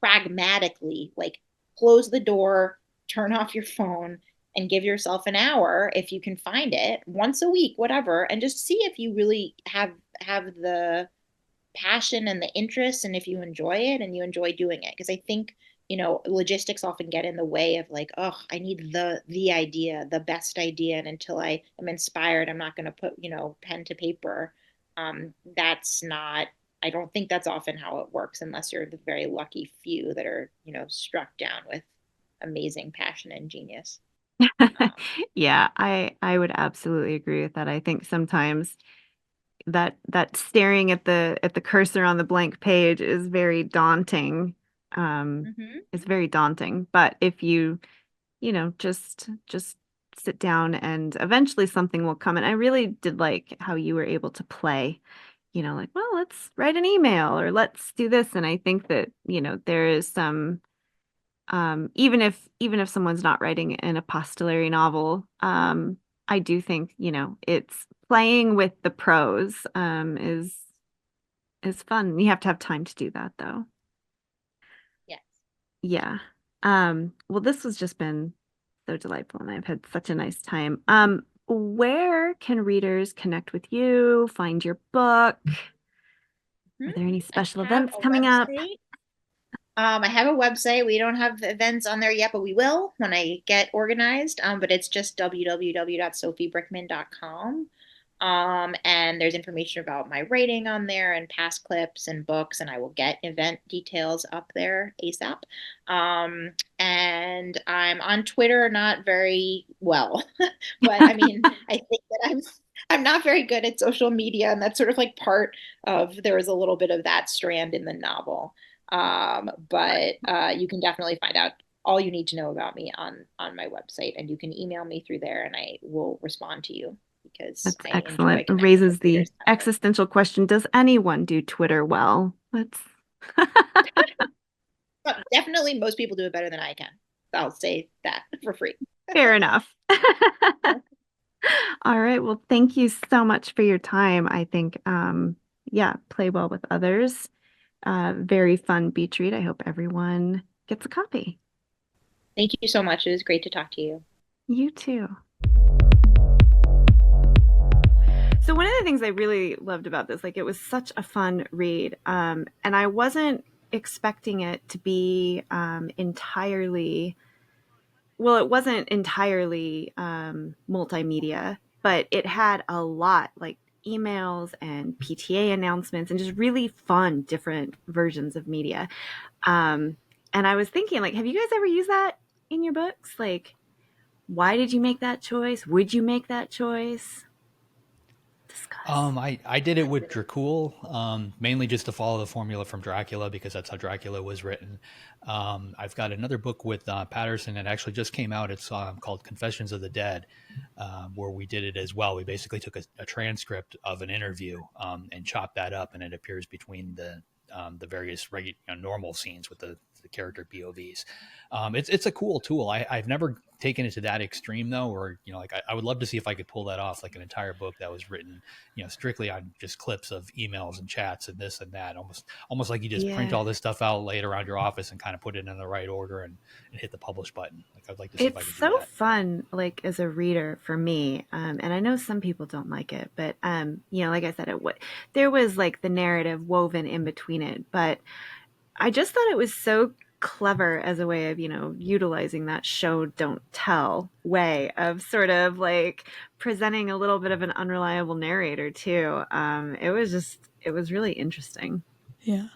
pragmatically, like close the door, turn off your phone, and give yourself an hour if you can find it once a week, whatever, and just see if you really have the passion and the interest and if you enjoy it and you enjoy doing it. Because I think, logistics often get in the way of like, oh, I need the idea, the best idea, and until I am inspired, I'm not going to put, pen to paper. That's not, I don't think that's often how it works unless you're the very lucky few that are, struck down with amazing passion and genius. Yeah, I would absolutely agree with that. I think sometimes that staring at the cursor on the blank page is very daunting. It's very daunting. But if you, just sit down and eventually something will come. And I really did like how you were able to play, like, well, let's write an email or let's do this. And I think that, there is some even if someone's not writing an epistolary novel, I do think, it's playing with the prose is fun. You have to have time to do that though. Yes. Yeah. Well, this has just been so delightful and I've had such a nice time. Where can readers connect with you, find your book? Are there any special events coming up? I have a website. We don't have events on there yet, but we will when I get organized. But it's just www.sophiebrickman.com. And there's information about my writing on there and past clips and books, and I will get event details up there ASAP. And I'm on Twitter, not very well, but I mean, I think that I'm not very good at social media, and that's sort of like part of, there was a little bit of that strand in the novel. But you can definitely find out all you need to know about me on my website, and you can email me through there and I will respond to you because that's I excellent. It raises the existential question, does anyone do Twitter well? Definitely most people do it better than I can. I'll say that for free. Fair enough. All right. Well, thank you so much for your time. I think, play well with others. Very fun beach read. I hope everyone gets a copy. Thank you so much. It was great to talk to you. You too. So one of the things I really loved about this, like, it was such a fun read. And I wasn't expecting it to be entirely, well, it wasn't entirely multimedia, but it had a lot, like emails and PTA announcements and just really fun different versions of media. And I was thinking, like, have you guys ever used that in your books? Like, why did you make that choice? Would you make that choice? I did it with Dracul, mainly just to follow the formula from Dracula because that's how Dracula was written. I've got another book with Patterson that actually just came out. It's called Confessions of the Dead, where we did it as well. We basically took a transcript of an interview and chopped that up, and it appears between the various normal scenes with the character POVs. It's a cool tool. I've never taking it to that extreme though, or, you know, like I would love to see if I could pull that off, like an entire book that was written, you know, strictly on just clips of emails and chats and this and that, almost like you just print all this stuff out, lay it around your office and kind of put it in the right order and hit the publish button. Like I'd like to see if I could do that. It's so fun, like as a reader for me. And I know some people don't like it, but you know, like I said, there was like the narrative woven in between it, but I just thought it was so clever as a way of, you know, utilizing that show don't tell way of sort of like presenting a little bit of an unreliable narrator too. It was really interesting. Yeah.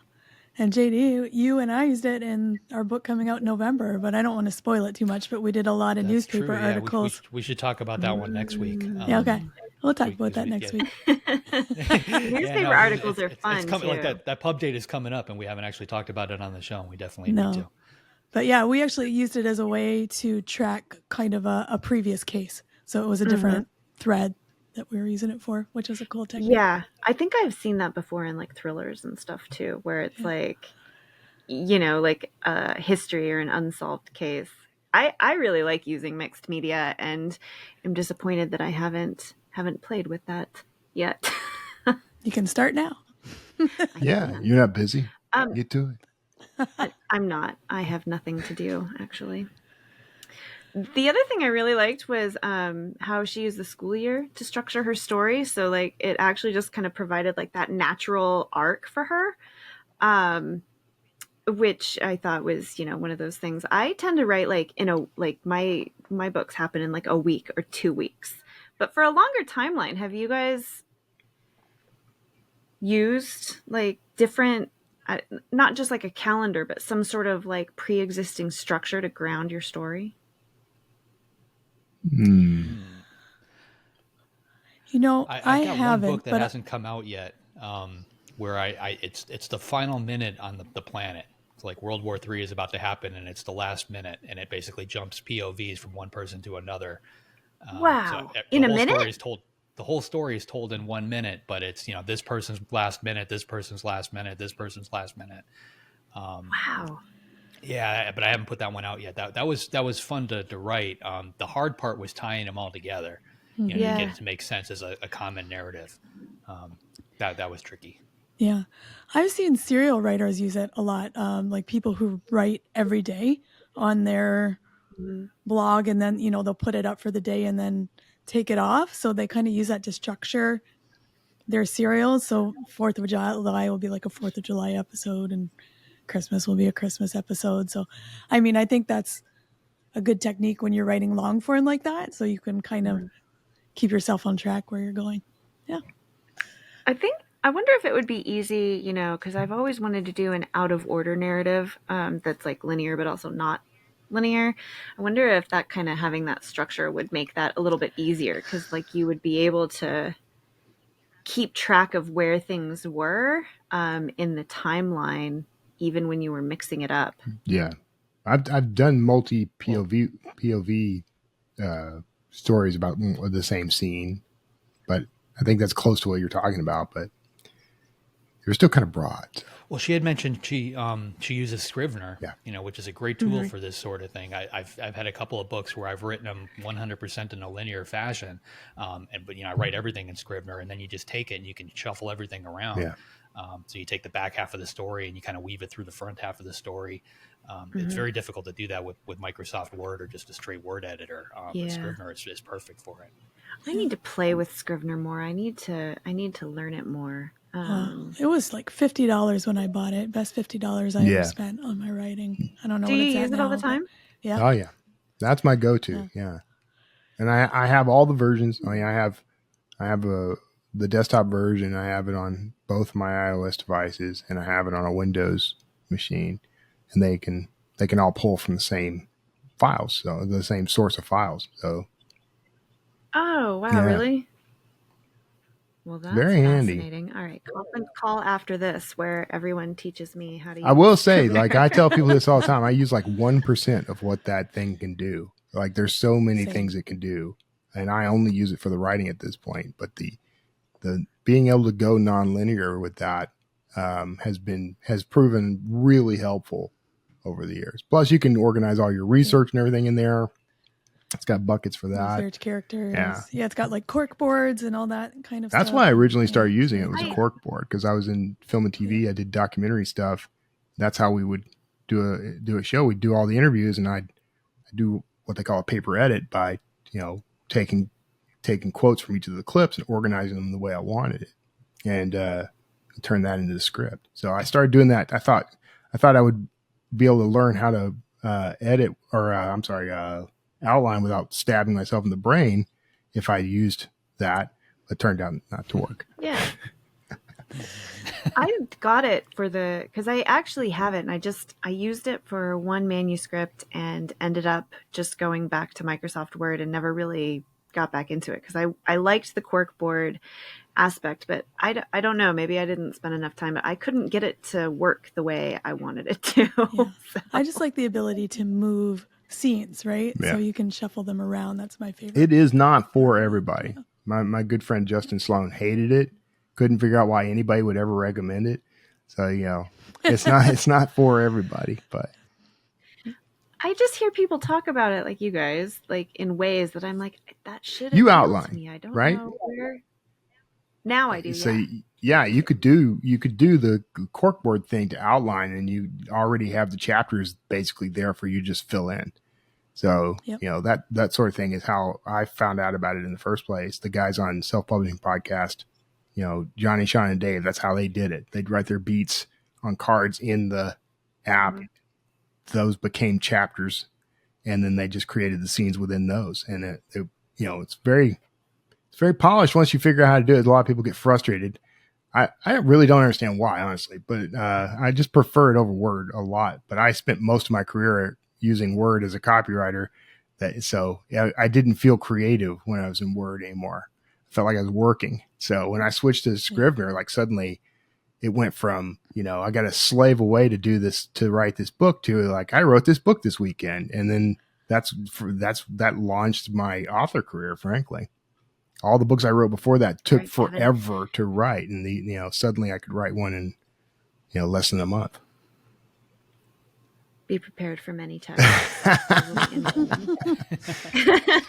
And JD, you and I used it in our book coming out in November, but I don't want to spoil it too much, but we did a lot of newspaper articles. We should talk about that one next week. Yeah, okay. We'll talk about that next week. Newspaper articles are fun. It's coming, like that pub date is coming up, and we haven't actually talked about it on the show, and we definitely need to. But yeah, we actually used it as a way to track kind of a previous case. So it was a different thread that we were using it for, which is a cool technique. Yeah, I think I've seen that before in like thrillers and stuff too, where it's like, you know, like a history or an unsolved case. I really like using mixed media, and I'm disappointed that I haven't played with that yet. You can start now. Yeah, you're not busy. Get to it. I'm not. I have nothing to do, actually. The other thing I really liked was how she used the school year to structure her story. So like it actually just kind of provided like that natural arc for her, which I thought was, you know, one of those things. I tend to write like my books happen in like a week or 2 weeks. But for a longer timeline, have you guys used like different, not just like a calendar, but some sort of like pre-existing structure to ground your story? You know, I got haven't, one book that hasn't come out yet, where it's the final minute on the planet. It's like World War III is about to happen, and it's the last minute, and it basically jumps POVs from one person to another. Wow! So in a minute, the whole story is told in 1 minute, but it's, you know, this person's last minute, this person's last minute, this person's last minute. Wow. Yeah, but I haven't put that one out yet. That was fun to write. The hard part was tying them all together, you know, to get it to make sense as a common narrative. That was tricky. Yeah, I've seen serial writers use it a lot. Like people who write every day on their blog, and then, you know, they'll put it up for the day and then take it off. So they kind of use that to structure their serials. So 4th of July will be like a 4th of July episode, and Christmas will be a Christmas episode. So, I mean, I think that's a good technique when you're writing long form like that. So you can kind of keep yourself on track where you're going. Yeah. I wonder if it would be easy, you know, because I've always wanted to do an out of order narrative that's like linear, but also not linear. I wonder if that kind of having that structure would make that a little bit easier, because like you would be able to keep track of where things were in the timeline, even when you were mixing it up. Yeah. I've done multi POV stories about the same scene, but I think that's close to what you're talking about, but they're still kind of broad. Well, she had mentioned she uses Scrivener, yeah, you know, which is a great tool for this sort of thing. I've had a couple of books where I've written them 100% in a linear fashion, but you know, I write everything in Scrivener, and then you just take it and you can shuffle everything around. Yeah. So you take the back half of the story and you kind of weave it through the front half of the story. It's very difficult to do that with Microsoft Word or just a straight Word editor. But Scrivener is perfect for it. I need to play with Scrivener more. I need to learn it more. It was like $50 when I bought it. Best $50 I ever spent on my writing. I don't know. Do what you it's use at it now, all the time? Yeah. Oh yeah, that's my go-to. Yeah, and I have all the versions. I mean, I have the desktop version. I have it on both my iOS devices, and I have it on a Windows machine, and they can all pull from the same files, so the same source of files. So. Oh wow! Really? Well, that's very fascinating. handy. All right, call after this where everyone teaches me how to use I will say, like I tell people this all the time, I use like 1% of what that thing can do. Like there's so many things it can do, and I only use it for the writing at this point. But the being able to go nonlinear with that has proven really helpful over the years. Plus, you can organize all your research and everything in there. It's got buckets for that. Research characters. Yeah, it's got like cork boards and all that kind of That's stuff. why I originally started using it. It was a cork board because I was in film and TV. I did documentary stuff. That's how we would do a show. We'd do all the interviews, and I'd do what they call a paper edit by, taking quotes from each of the clips and organizing them the way I wanted it, and turn that into the script. So I started doing that. I thought I would be able to learn how to edit or outline without stabbing myself in the brain if I used that. It turned out not to work. Yeah. I got it because I actually have it, and I used it for one manuscript and ended up just going back to Microsoft Word and never really got back into it because I liked the corkboard aspect, but I don't know, maybe I didn't spend enough time. I couldn't get it to work the way I wanted it to. Yeah. So. I just like the ability to move scenes, right? Yeah. So you can shuffle them around. That's my favorite. It is not for everybody. Yeah. My good friend Justin Sloan hated it. Couldn't figure out why anybody would ever recommend it. So, it's not for everybody, but I just hear people talk about it like you guys, like in ways that I'm like, that should you outline me. I don't right? know where. Now I do. So you could do the corkboard thing to outline, and you already have the chapters basically there for you to just fill in. So, that sort of thing is how I found out about it in the first place. The guys on Self-Publishing Podcast, Johnny, Sean, and Dave, that's how they did it. They'd write their beats on cards in the app. Mm-hmm. Those became chapters, and then they just created the scenes within those. And it's very polished once you figure out how to do it. A lot of people get frustrated. I really don't understand why, honestly, but I just prefer it over Word a lot. But I spent most of my career using Word as a copywriter, so I didn't feel creative when I was in Word anymore. I felt like I was working. So when I switched to Scrivener, like suddenly it went from, I got to slave away to do this, to write this book, to like, I wrote this book this weekend. And then that launched my author career, frankly. All the books I wrote before that took forever to write. And suddenly I could write one in, less than a month. Be prepared for many times.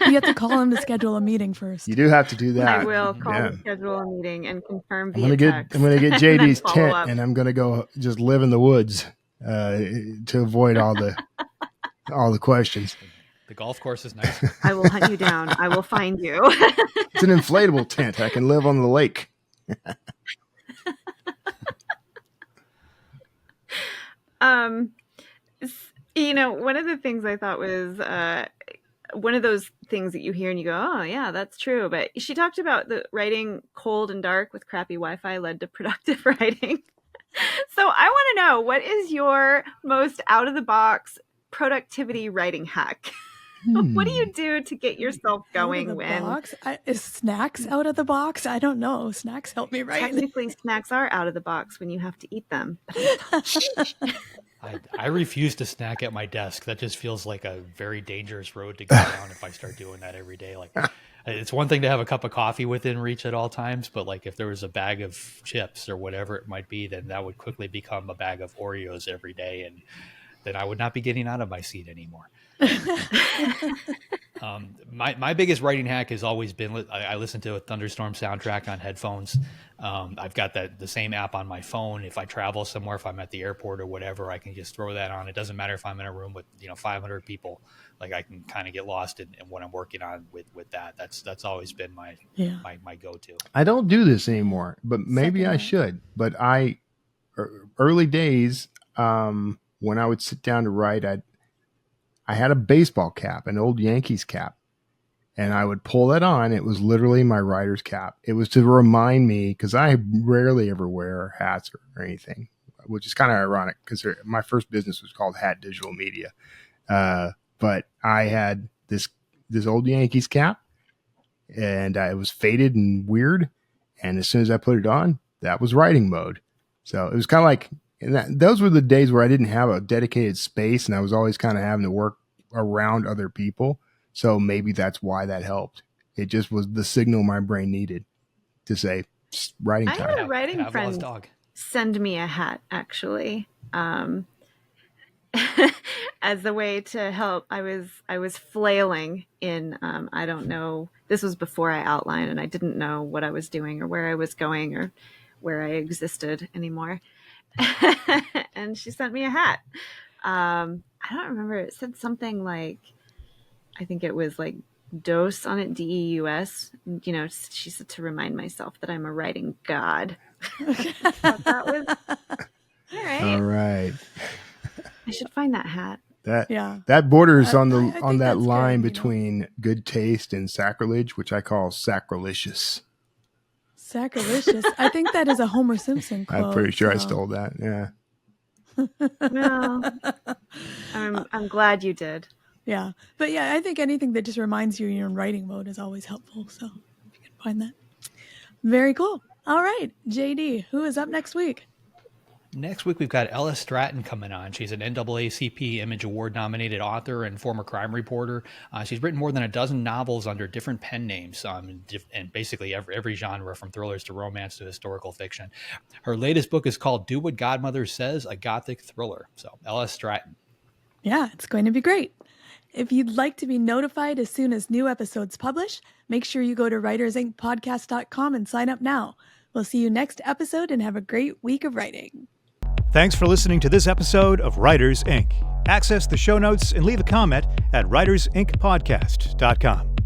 You have to call him to schedule a meeting first. You do have to do that. I will call him, schedule a meeting, and confirm via text. I'm gonna get JD's tent, and I'm gonna go just live in the woods to avoid all the questions. The golf course is nice. I will hunt you down. I will find you. It's an inflatable tent. I can live on the lake. One of the things I thought was one of those things that you hear and you go, oh yeah, that's true. But she talked about the writing cold and dark with crappy Wi-Fi led to productive writing. So I want to know, what is your most out of the box productivity writing hack? What do you do to get yourself going when is snacks out of the box? I don't know. Snacks help me write. Technically, snacks are out of the box when you have to eat them. I refuse to snack at my desk. That just feels like a very dangerous road to go down if I start doing that every day. Like, it's one thing to have a cup of coffee within reach at all times, but like if there was a bag of chips or whatever it might be, then that would quickly become a bag of Oreos every day, and then I would not be getting out of my seat anymore. My biggest writing hack has always been, I listen to a Thunderstorm soundtrack on headphones. I've got the same app on my phone. If I travel somewhere, if I'm at the airport or whatever, I can just throw that on. It doesn't matter if I'm in a room with 500 people. Like, I can kind of get lost in what I'm working on with that. That's always been my go-to. I don't do this anymore, but maybe I should. But early days, when I would sit down to write, I had a baseball cap, an old Yankees cap, and I would pull that on. It was literally my writer's cap. It was to remind me, because I rarely ever wear hats or anything, which is kind of ironic because my first business was called Hat Digital Media. But I had this old Yankees cap, and it was faded and weird. And as soon as I put it on, that was writing mode. So it was kind of like, and those were the days where I didn't have a dedicated space, and I was always kind of having to work around other people. So maybe that's why that helped. It just was the signal my brain needed to say writing time. I had a writing friend send me a hat, actually. as a way to help. I was flailing in, I don't know, this was before I outlined, and I didn't know what I was doing or where I was going or where I existed anymore. And she sent me a hat. I don't remember. It said something like, I think it was like DOS on it, DEUS. You know, she said to remind myself that I'm a writing god. That was all right. All right. I should find that hat. That borders on that line good, between good taste and sacrilege, which I call sacrilegious. Sacrilegious. I think that is a Homer Simpson quote. I'm pretty sure I stole that. Yeah. Well, I'm glad you did. Yeah. But yeah, I think anything that just reminds you you're in writing mode is always helpful. So if you can find that. Very cool. All right. JD, who is up next week? Next week, we've got Elle Stratton coming on. She's an NAACP Image Award nominated author and former crime reporter. She's written more than a dozen novels under different pen names, and basically every genre, from thrillers to romance to historical fiction. Her latest book is called Do What Godmother Says, a Gothic thriller. So Elle Stratton. Yeah, it's going to be great. If you'd like to be notified as soon as new episodes publish, make sure you go to writersincpodcast.com and sign up now. We'll see you next episode and have a great week of writing. Thanks for listening to this episode of Writers, Inc. Access the show notes and leave a comment at writersincpodcast.com.